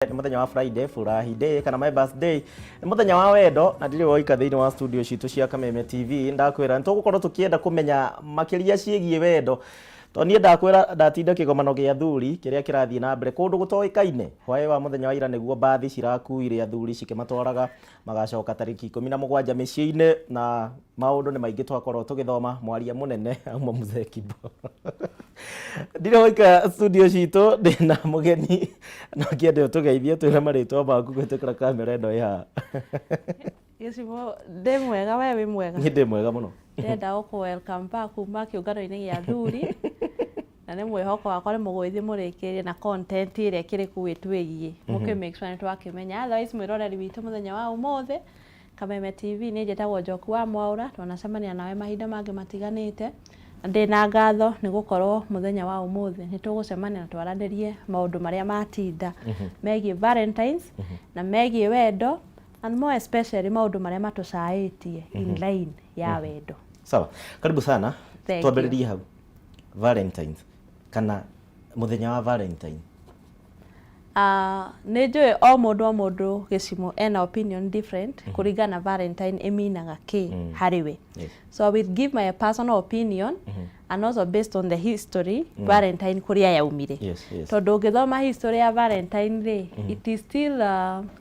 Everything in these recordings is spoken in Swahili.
Ni muthenya wa Friday, furahi day kana my birthday. Ni muthenya wa wendo na ndiri woika thiini wa studio citu cia Kameme TV. Ndakwira nitugukorwo tukienda kumenya makiria ciegie wendo. To nie ndakwira ndatinda kigomano gia athuri kiria kirathie na mbere kundu gutoikaine. Hwae wa muthenya wa ira niguo bathi cirakuire athuri cikimatwaraga magacoka tariki 17 micii-ini na maundu ni maingi twakorwo tugithoma mwaria munene auma mzee Kibo. Ndire woika studio citu ndina mugeni no kiende utugeithie twire maritwa maku gwitukira kamera ino ya. Gicibo ndi mwega we wi mwega. Ndi mwega muno. Ndenda uko welcome back kuma kiungano-ini gia athuri. Na nĩ mwĩhoko wakwa nĩ mũgũithi mũrĩkĩrie na content ĩrĩa kĩrĩ kwĩtwĩgie mũkĩ make sure nĩ twakĩmenya. Otherwise mwĩroreri witũ mũthenya wa ũmũthĩ Kameme TV nĩ njĩtagwo Njoku wa Mwaura, twanacemania nawe mahinda mangĩ matiganĩte. Ndĩna ngatho nĩ gũkorwo mũthenya wa ũmũthĩ nĩ tũgũcemania na twaranĩrie maũndũ marĩa matinda megiĩ Valentines na megiĩ wendo, and more especially maũndũ marĩa matũcaĩtie in line ya wendo. Sawa, karibu sana. Twambĩrĩrie hau. Valentines kana muthenya wa Valentine. Nĩ njũĩ o mũndũ gĩcimo ena opinion different kũringana Valentine ĩminaga kĩ harĩ we. So I will give my personal opinion and also based on the history Valentine kũrĩa yaumire. Tondũ ũngĩthoma history ya Valentine rĩ, it is still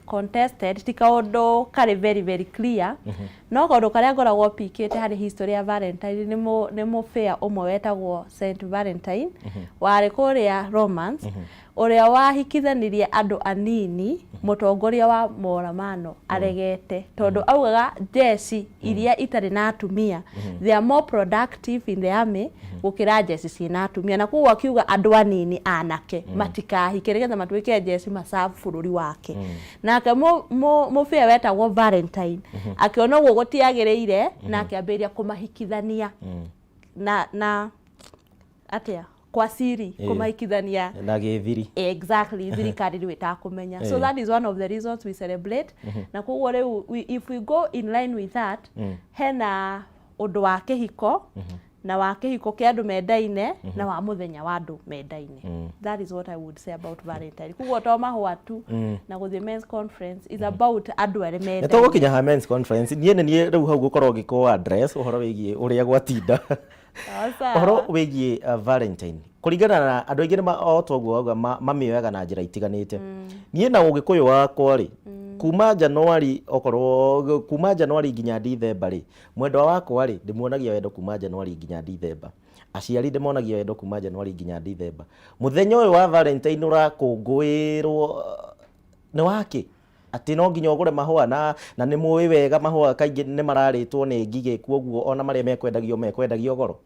contested, ti kaũndũ karĩ very very clear. No kaũndũ karĩa ngoragwo pikĩte harĩ history ya Valentine nĩ mũbĩa ũmwe wetagwo Saint Valentine warĩ kũrĩa Romance, ũrĩa wahikithanirie andũ anini mũtongoria wa Moramano aregete tondũ augaga jeci iria itarĩ na atumia they are more productive in the army gũkĩra jeci ciĩna atumia, na koguo akiuga andũ anini anake matikahike nĩgetha matuĩke jeci masabu bũrũri wake. Nake mũbĩa wetagwo Valentine akĩona ũguo gũtiagĩrĩire na akĩambĩrĩria kũmahikithania na atĩa kwa siri kumahikithania na gĩthiri. Exactly, thirikari rĩu ĩtakũmenya. So that is one of the reasons we celebrate. Na koguo rĩu if we go in line with that, hena ũndũ wa kĩhiko na wa kĩhiko kĩa andũ mendaine na wa mũthenya wa andũ mendaine. That is what I would say about Valentine. Koguo to mahũa tu na gũthiĩ men's conference is about andũ arĩa mendaine. Nĩtũgũkinya ha men's conference. Niĩ rĩu hau gũkorwo ngĩkũ address ũhoro wĩgiĩ ũrĩa gwatinda. Ũhoro wĩgiĩ Valentine kũringana na andũ aingĩ nĩ otwoguo auga mamĩoyaga na njĩra itiganĩte. Niĩ na ũgĩkũyũ wakwa rĩ, kuma January nginya December rĩ, mwendwa wakwa rĩ ndĩmuonagia wendo kuma January nginya December. Aciari ndĩmonagia wendo kuma January nginya December. Mũthenya ũyũ wa Valentine ũrakũngũĩrwo nĩ wake atĩ no nginya ũgũre mahũa na nĩ mũĩ wega mahũa kaingĩ nĩ mararĩtwo nĩ ngigĩ, kuoguo ona marĩa mekwendagio goro.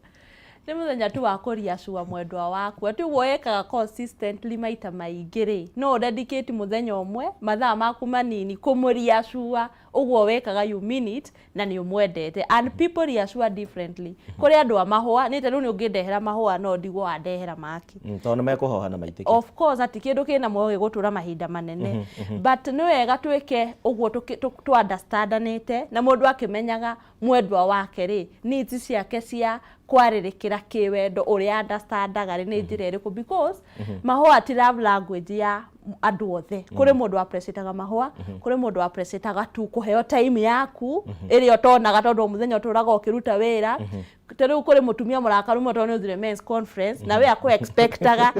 Nĩ mũthenya tu wa kũriacua mwendwa waku, atĩ ũguo wekaga consistently maita maingĩ rĩ, no dedicate mũthenya ũmwe mathaa maku manini kũmũriacua, ũguo wekaga you mean it na nĩ ũmwendete. And people reassure differently. Kũrĩ andũ a mahũa nĩ ta rĩu nĩ ũngĩndehera mahũa no ndigwo andehera maki. Tondũ mekũhohana maitĩki. Of course atĩ kĩndũ kĩna muoyo gĩgũtũra mahinda manene. But nĩ wega twĩke ũguo tu understandanĩte na mũndũ akĩmenyaga mwendwa wake rĩ, needs ciake cia kwarĩrĩkĩra kĩwendo ũrĩa understandaga rĩ nĩ njĩra ĩrĩkũ, because mahũa ti love language ya andũ othe. Kũrĩ mũndũ appreciataga mahũa, kũrĩ mũndũ appreciataga tu kũheo time yaku ĩrĩa ũtonaga tondũ mũthenya ũtũraga ũkĩruta wĩra. Rĩu kũrĩ mũtumia mũrakaru mũtũ nĩ ũthire men's conference na we expectaga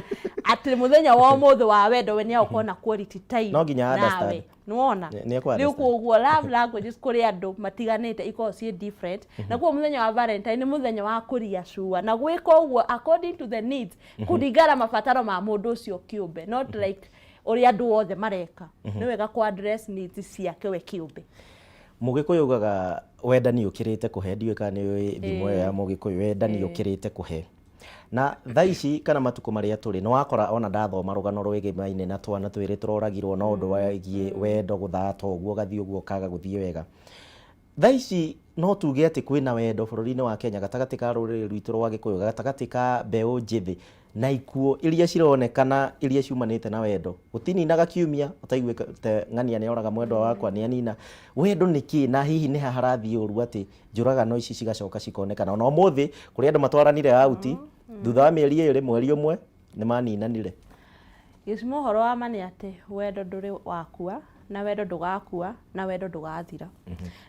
atĩ mũthenya wa ũmũthĩ wa wendo we nĩ ũkona quality time nawe. Nĩwona rĩu koguo love languages kũrĩ andũ matiganĩte ikoragwo ciĩ different. Na kuo mũthenya wa Valentine nĩ mũthenya wa kũriacua na gwĩka ũguo according to the needs kũringana mabataro ma mũndũ ũcio kĩũmbe, not like ũrĩa andũ othe mareka. Nĩ wega ku address needs ciake we kĩũmbe. Mũgĩkũyũ ugaga wendani ũkĩrĩte kũhe, ndiũĩ kana nĩ thimo ya Mũgĩkũyũ, wendani ũkĩrĩte kũhe. Na thaa ici kana matukũ marĩa tũrĩ nĩ wakora ona ndathoma rũgano rwĩgĩmaine na twana twĩrĩ tũroragirwo na ũndũ wĩgiĩ wendo gũthata ũguo gathiĩ ũguo kaga gũthiĩ wega. Thaa ici no tuge atĩ kwĩna wendo bũrũri-inĩ wa Kenya gatagatĩ ka rũrĩrĩ rwitũ rwa Gĩkũyũ, gatagatĩ ka mbeũ njĩthĩ na ikuũ iria cironekana iria ciumanĩte na wendo. Gũtininaga kiumia ũtaiguĩte ng'ania nĩ oraga mwendwa wakwa nĩ anina. Wendo nĩ kĩ na hihi nĩ harathiĩ ũru atĩ njũragano ici cigacoka cikonekana. Ona ũmũthĩ kũrĩ andũ matwaranire auti thutha wa mĩeri ĩrĩ mweri ũmwe nĩ maninanire. Gĩcimo horo wa mani ate wendo ndũrĩ wakua na wendo ndũgakua na wendo ndũgathira.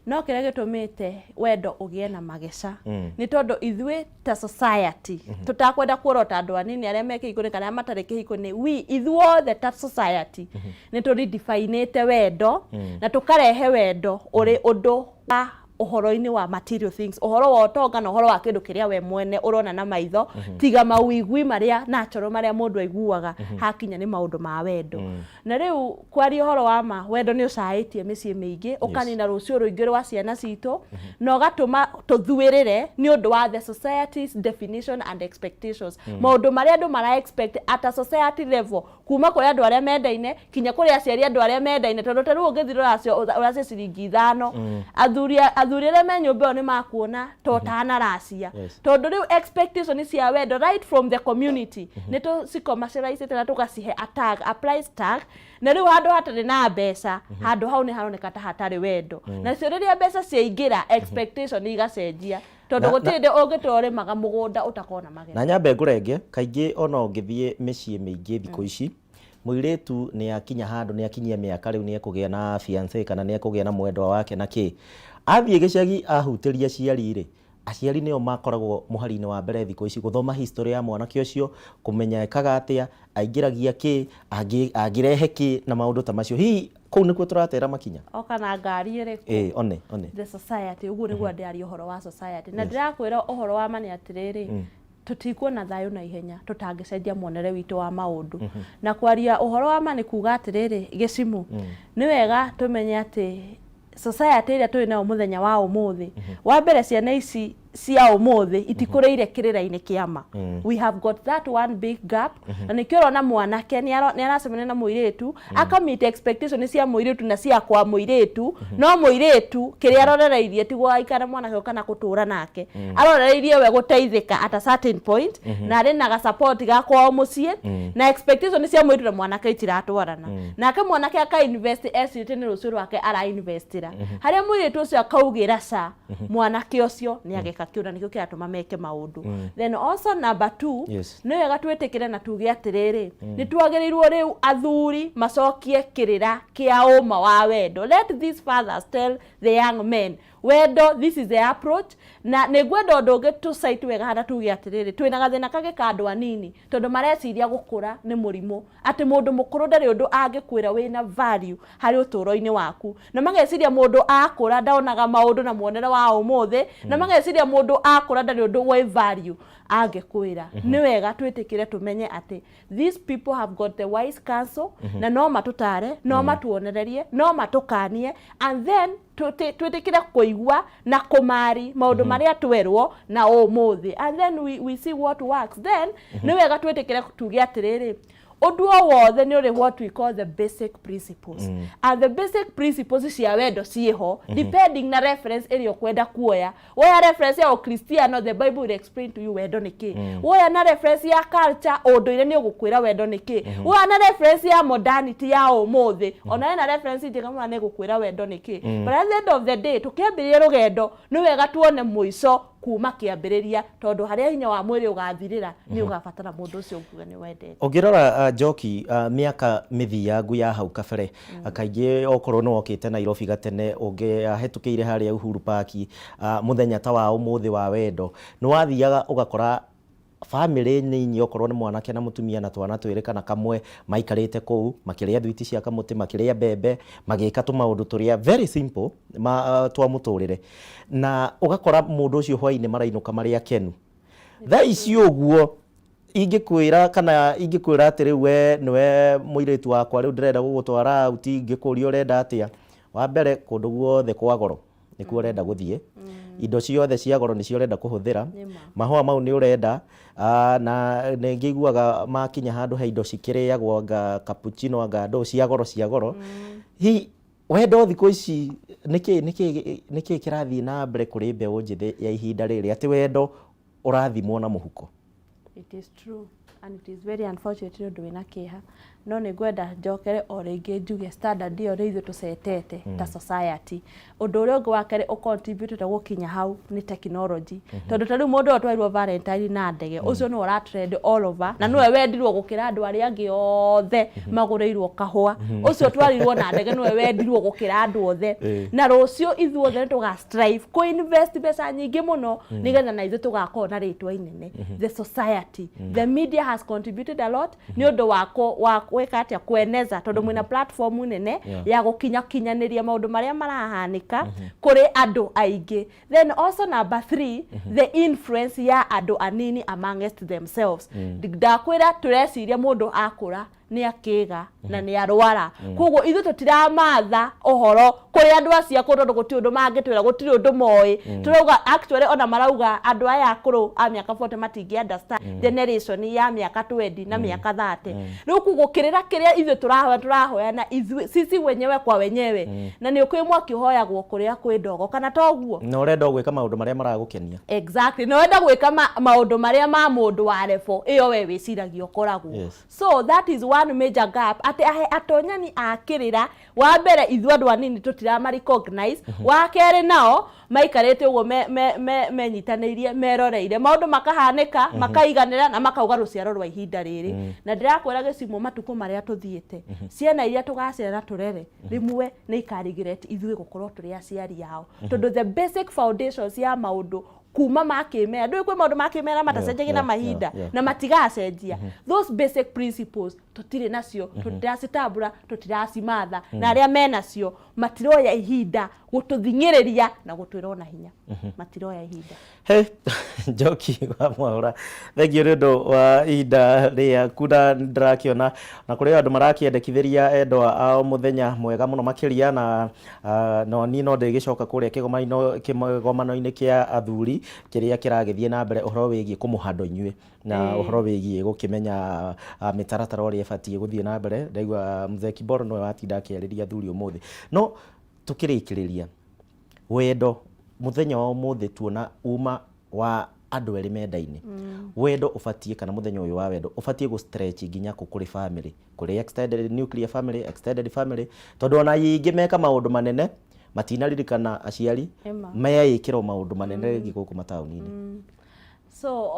No kĩrĩa gĩtũmĩte wendo ũgĩe na mageca nĩ tondũ ithuĩ ta society tũtakwenda kuorota andũ anini arĩa me kĩhiko kana arĩa matarĩ kĩhiko-inĩ, ithuothe ta society nĩ tũredefinĩte wendo na tũkarehe wendo ũrĩ ũndũ wa uhoro-inĩ wa material things, uhoro wa ũtonga na uhoro wa kĩndũ kĩrĩa we mwene ũrona na maitho, tiga mawĩigwi marĩa natural marĩa mũndũ aiguaga hakinya nĩ maũndũ ma wendo. Na rĩu kwaria uhoro wa ma wendo nĩ ũcahĩtie mĩciĩ mĩingĩ, ũkanina rũciũ rũingĩ rwa ciana citũ na ũgatũma tũthuĩrĩre nĩ ũndũ wa the society's definition and expectations. Maũndũ marĩa andũ mara expect at a society level, kuma kũrĩ andũ arĩa mendaine kinya kũrĩ aciari andũ arĩa mendaine, tondũ ta rĩu ũngĩthirwo ũracio ciringi 5 athuri arĩa me nyũmba ĩyo nĩ makuona totana racia, tondũ rĩu expectation cia wendo right from the community nĩ tũcicommercialize na tũgacihe a tag, a price tag, na rĩu handũ hatarĩ na mbeca handũ hau nĩ haroneka ta hatarĩ wendo. Na cio rĩrĩa mbeca ciaingĩra expectation igacenjia, tondũ gũtirĩ ndĩ ũngĩtwarĩmaga mũgũnda ũtakona magetha. Na nyambe ngũrenge kaingĩ ona ũngĩthiĩ mĩciĩ mĩingĩ thikũ ici mũirĩtu nĩ akinya handũ nĩ akinyia mĩaka rĩu nĩ ekũgĩa na fiancé kana nĩ ekũgĩa na mwendwa wake na kĩ, athiĩ gĩcagi ahutĩria aciari rĩ, aciari nĩo makoragwo mũhari-inĩ wa mbere thikũ ici gũthoma history ya mwanake ũcio, kũmenya ekaga atĩa, aingĩragia kĩ, angĩrehe kĩ na maũndũ ta macio. Hihi kũu nĩkuo tũratera makinya kana ngari ĩrĩkũ one the society ũguo nĩguo ndĩaria ũhoro wa society. Na ndĩrakwĩra ũhoro wa mani atĩrĩrĩ, tutikuona thayũ na ihenya tutangĩcenjia muonere witũ wa maũndũ. Na kwaria ũhoro wa mani kuga atĩrĩrĩ gĩcimu, nĩ wega tũmenye atĩ society ĩrĩa tũrĩ nayo mũthenya wa ũmũthĩ, wa mbere ciana ici cia ũmũthĩ itikũrĩire kĩrĩra-inĩ kĩama. We have got that one big gap. Na nĩkĩo ũrona mwanake nĩ aracemania na mũirĩtu akamit expectation cia mũirĩtu na cia kwa mũirĩtu, no mũirĩtu kĩrĩa arorereirie ti gũikara mwanake kana gũtũra nake, arorereirie we gũteithĩka at a certain point na arĩ na support ga kwao mũciĩ, na expectation cia mũirĩtu na mwanake itiratwarana. Nake mwanake aka invest estate nĩ rũciũ rwake ara investira, harĩa mũirĩtu ũcio akaugĩra ca mwanake ũcio nĩ ageka kiuna nikio kiatuma meke maundu. Then also number 2, nĩ wega twĩtĩkĩre na tuge atĩrĩrĩ, nĩ twagĩrĩirwo rĩu athuri macokie kĩrĩra kĩa ũma wa wendo. Let these fathers tell the young men wendo, this is the approach. Na nĩngwenda ũndũ ũngĩ tũcite wega hana tuge atĩrĩrĩ, twĩna gathĩna kangĩ ka andũ anini tondũ mareciria gũkũra nĩ mũrimũ, atĩ mũndũ mũkũrũ ndarĩ ũndũ angĩkwĩra wĩna value harĩ ũtũũro-inĩ waku, na mageciria mũndũ akũra ndaonaga maũndũ na muonere wa ũmũthĩ, na mageciria mũndũ akũra ndarĩ ũndũ wĩ value angĩkwĩra. Nĩ wega twĩtĩkĩre tũmenye atĩ these people have got the wise counsel, na no matũtare, no matuonererie, no matũkanie, and then twĩtĩkĩre kũigua na kũmari maũndũ marĩa twerwo na ũmũthĩ, and then we see what works. Then nĩ wega twĩtĩkĩre tuge atĩrĩrĩ, ũndũ o wothe nĩ ũrĩ what we call the basic principles. And the basic principles cia wendo ciĩho depending na reference ĩrĩa ũkwenda kuoya. Woya reference ya Ũkristiano, the Bible will explain to you wendo nĩ kĩ. Woya na reference ya culture, ũndũire nĩ ũgũkwĩra wendo nĩ kĩ. Woya na reference ya modernity ya ũmũthĩ, ona na reference njega mũno nĩ ũgũkwĩra wendo nĩ kĩ. But at the end of the day tukĩambĩrĩria rũgendo nĩ wega tuone mũico kuma kĩambĩrĩria, tondũ harĩa hinya wa mwĩrĩ ũgathirĩra nĩ ũgabatara mũndũ ũcio ũkuga nĩ wendete. Ũngĩrora Njoki mĩaka mĩthiangu ya hau kabere, kaingĩ okorwo nĩ wokĩte Nairobi gatene ũngĩhetũkĩire harĩa Uhuru Park mũthenya ta wa ũmũthĩ wa wendo, nĩ wathiaga ũgakora family nini okorwo nĩ mwanake na mutumia na twana twĩrĩ kana kamwe maikarĩte kũu makĩrĩa thwiti cia kamũtĩ, makĩrĩa mbembe, magĩka tũmaũndũ tũrĩa very simple twa mũtũrĩre, na ũgakora mũndũ ũcio hwainĩ marainũka marĩ akenu. Thaa ici ũguo ingĩkwĩra kana ingĩkwĩra atĩrĩ we nĩwe mũirĩtu wakwa rĩu ndĩrenda gũgũtwara out, ingĩkũria ũrenda atĩa, wa mbere kũndũ guothe kwa goro nĩkuo ũrenda gũthiĩ, indo ciothe cia goro nĩcio ũrenda kũhũthĩra, mahũa mau nĩ ũrenda, na nĩngĩiguaga makinya handũ he indo cikĩrĩagwo anga cappuccino anga ndo cia goro. Hi wendo thikũ ici nĩkĩ kĩrathiĩ na mbere kũrĩ mbeũ njĩthĩ ya ihinda rĩrĩ atĩ wendo ũrathimwo na mũhuko? It is true and it is very unfortunate nĩ ũndũ wĩna kĩeha, no nĩ ngwenda njokere o rĩngĩ njuge standard ĩyo rĩ ithuĩ tũcetete ta society. Ũndũ ũrĩa ũngĩ wa kerĩ ũcontribute gũkinya hau nĩ technology. Tondũ ta rĩu mũndũ ũyũ twairwo Valentine na ndege, ũcio nĩ ũratrend all over, na nĩwe wendirwo gũkĩra andũ arĩa angĩ othe magũrĩirwo kahũa. Ũcio twarirwo na ndege nĩwe wendirwo gũkĩra andũ othe. Na rũciũ ithuĩ othe tũga strive kũ invest mbeca nyingĩ mũno nĩgetha na ithuĩ tũgakorwo na rĩtwa inene. The society, the media has contributed a lot nĩ ũndũ wa gwĩka atĩa kweneza, tondũ mwĩna platform nene ya gũkinyanĩria maũndũ marĩa marahanĩka kũrĩ andũ aingĩ. Then also number 3, the influence ya andũ anini amongst themselves. Ndakwĩra tũreciria mũndũ akũra nĩ akĩga na nĩ arwara. Koguo ithuĩ tũtiramatha ũhoro kũrĩ andũ acio akũrũ, tondũ gũtirĩ ũndũ mangĩtwĩra, gũtirĩ ũndũ moĩ. Turauga actually ona marauga andũ aya akũrũ a mĩaka 40 matingi understand generation ya mĩaka 20 na mĩaka 30. Rĩu kũgũkĩrĩra kĩrĩa ithuĩ tũrahoya na ithuĩ sisi wenyewe kwa wenyewe, na nĩ ũkwĩ mwakĩhoyagwo kũrĩa kwĩ ndogo kana toguo. Na ũrenda gwĩka maũndũ marĩa maragũkenia. Exactly. Na ũrenda gwĩka maũndũ marĩa ma mũndũ wa level ĩyo we wĩciragia ũkoragwo. So that is one major gap. Atonyani akĩrĩra wa mbere ithuĩ andũ anini tũtirama recognize, wa kerĩ nao maikarĩte ũguo menyitanĩirie meroreire maũndũ makahanĩka makaiganĩra na makauga rũciaro rwa ihinda rĩrĩ. Na ndĩrakwĩra gĩcimo matukũ marĩa tũthiĩte, ciana iria tũgaciara na tũrere rĩmwe nĩ ikarigireti ithuĩ gũkorwo tũrĩ aciari yao, tondũ the basic foundations ya maũndũ kuma makĩmera, ndũĩ kwĩ maũndũ makĩmera matacenjagia na mahinda na matigacenjia. Those basic principles tũtirĩ nacio, tũtiracitambũra, tũtiracimatha, na arĩa menacio matiroya ihinda gũtũthingĩrĩria na gũtwĩra na hinya. Matiroya ihinda. Njoki wa Mwaũra, thengio nĩ ũndũ wa ihinda rĩaku, na ndĩrakĩona na kũrĩ andũ marakĩendekithĩria endwa ao mũthenya mwega mũno makĩria, na no niĩ no ndĩgĩcoka kũrĩa kĩgomano-inĩ kĩa athuri kĩrĩa kĩragĩthiĩ na mbere ũhoro wĩgiĩ kũmũhandwo inyuĩ na ũhoro wĩgiĩ gũkĩmenya mĩtaratara ũrĩa ĩbatiĩ gũthiĩ na mbere. Ndaigua Mzee Kiboro nĩwe watinda akĩarĩria athuri ũmũthĩ. No tũkĩrĩkĩrĩria wendo mũthenya wa ũmũthĩ tuona uma wa andũ erĩ menda-inĩ, wendo ũbatiĩ kana mũthenya ũyũ wa wendo ũbatiĩ gũ stretch nginya kũrĩ family, kũrĩ extended nuclear family, extended family, tondũ ona yingĩ meka maũndũ manene matinaririkana aciari meĩkĩrwo maũndũ manene rĩngĩ gũkũ mataũni-inĩ. So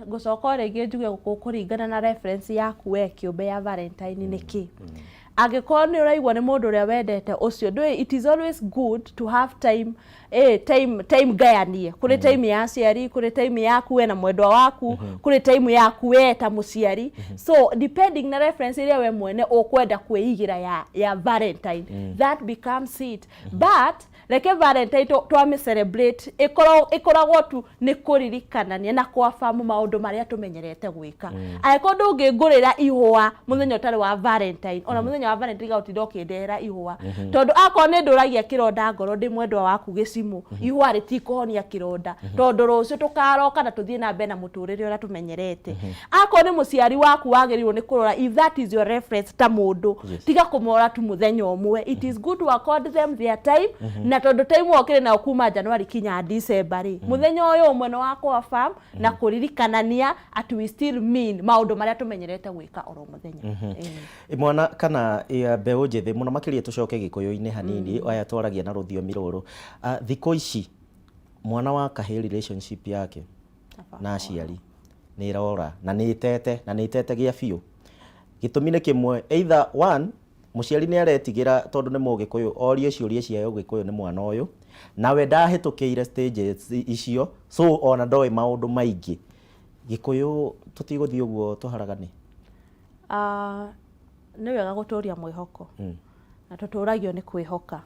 ngũcoka rĩngĩ njuge kũringana na reference yaku we kĩũmbe ya Valentine nĩkĩ. Angĩkorwo nĩ ũraigua nĩ mũndũ ũrĩa wendete ũcio, it is always good to have time time gayanie, kũrĩ time ya aciari, kũrĩ time yaku we na mwendwa waku, kũrĩ time yaku we ta mũciari. So depending na reference ĩrĩa we mwene ũkwenda kwĩigĩra ya Valentine, that becomes it. But reke Valentine twame celebrate ĩkoragwo tu nĩ kũririkanania na kwafamu maũndũ marĩa tũmenyerete gwĩka. Angĩkorwo ndũngĩngũrĩra ihũa mũthenya ũtarĩ wa Valentine, ona mũthenya wa Valentine gautinda ũkĩndehera ihũa, tondũ akorwo nĩ ndũragia kĩronda ngoro ndĩ mwendwa waku gĩcimo, ihũa rĩtikũhonia kĩronda, tondũ rũciũ tũkaroka na tũthiĩ na mbere na mũtũrĩre ũrĩa tũmenyerete. Akorwo nĩ mũciari waku wagĩrĩirwo nĩ kũrora, if that is your reference ta mũndũ, tiga kũmora tu mũthenya ũmwe. It is good to accord them their time, na tondũ time wakĩrĩ na kuma January kinya December rĩ, mũthenya ũyũ ũmwe no wakwa farm na kũririkanania at we still mean maũndũ marĩa tũmenyerete gwĩka oro mũthenya. Mwana kana mbeũ njĩthĩ mũno makĩria tũcoke gĩkũyũ-inĩ hanini aya twaragia na rũthiomi rũrũ, thikũ ici mwana wa kahĩ relationship yake na aciari nĩ ĩrora na nĩ ĩtete gĩa biũ. Gĩtũmi nĩ kĩmwe, either one mũciari nĩ aretigĩra tondũ nĩ mũgĩkũyũ orie ciũria cia ũgĩkũyũ nĩ mwana ũyũ, nawe ndahĩtũkĩire stages icio, so ona ndoĩ maũndũ maingĩ. Gĩkũyũ tũtigũthiĩ ũguo tũharagane. Nĩ wega gũtũria mwĩhoko na tũtũragio nĩ kwĩhoka.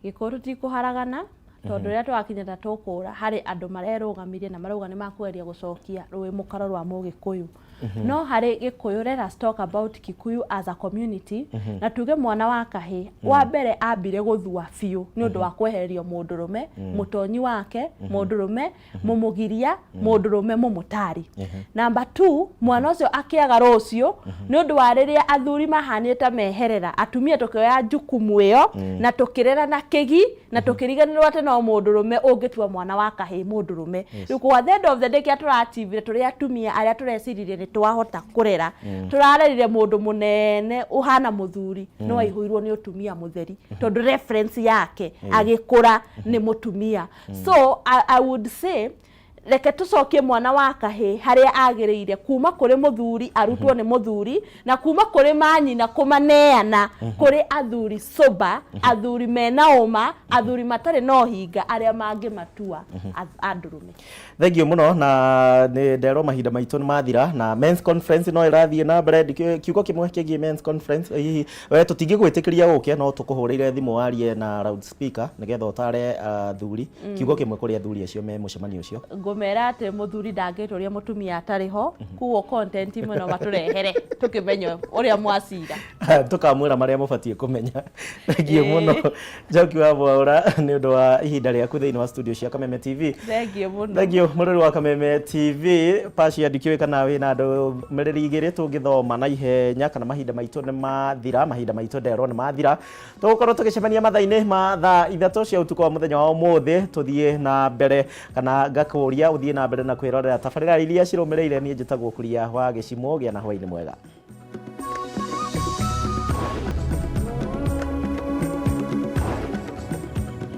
Gĩkũyũ tũtikũharagana tondũ rĩrĩa twakinya tũkũra harĩ andũ marerũgamirie na marauga nĩ makweria gũcokia rũĩ mũkaro rwa mũgĩkũyũ. No harĩ Gĩkũyũ, let us talk about Kikuyu as a community, na tuge mwana wa kahĩ wa mbere ambire gũthua biũ nĩ ũndũ wa kwehererio mũndũrũme, mũtonyi wake, mũndũrũme, mũmũgiria, mũndũrũme, mũmũtari. Number 2, mwana ũcio akĩaga rũciũ nĩ ũndũ wa rĩrĩa athuri mahanĩte meherera, atumia tũkĩoya jukumu ĩyo na tũkĩrera na kĩgi na tũkĩriganĩrwo atĩ no mundurume ungitua mwana wa kahii mundurume riku at the end of the day kia turativire turi atumia aria tureciririe ni twahota kurera turarerire mundu munene uhana muthuri no aihuirwo ni utumia mutheri tondu reference yake agikura ni mutumia. So I would say reke tucokie mwana wa kahii haria agiriire kuma kuri muthuri arutwo ni muthuri na kuma kuri manyina kumaneana kuri athuri soba athuri mena uma athuri matari no hinga aria mangi matua andurume. Thank you muno na ni ndero mahinda maitu ni mathira na men's conference no irathie na mbere kiugo kimwe kigie men's conference hihi we tutingi gwitikiria uke no tukuhurire thimu warie na loudspeaker nigetha utare athuri kiugo kimwe kuri athuri acio me mucemanio ucio ngumera ati muthuri ndangituria mutumia atari ho kuo content imwe no baturehere tukimenyo uria mwacira tukamwira maria mubatie kumenya. Thank you muno Njoki wa Bwaura ni undu wa ihinda riaku thiini wa studio cia Kameme TV. Thank you muno. Thank you murori wa Kameme TV paci andikio kana we na andu mereri igiri tungithoma na ihenya kana mahinda maitu ni mathira mahinda maitu ndero ni mathira tugukorwo tugicemania mathaini ma thaa 3 cia utuko wa muthenya wa umuthi tuthie na mbere kana ngakuria uthie na mbere na kwirorera tabarira iria cirumireire nie njitagwo kuria wa gicimo gia na hwaini mwega.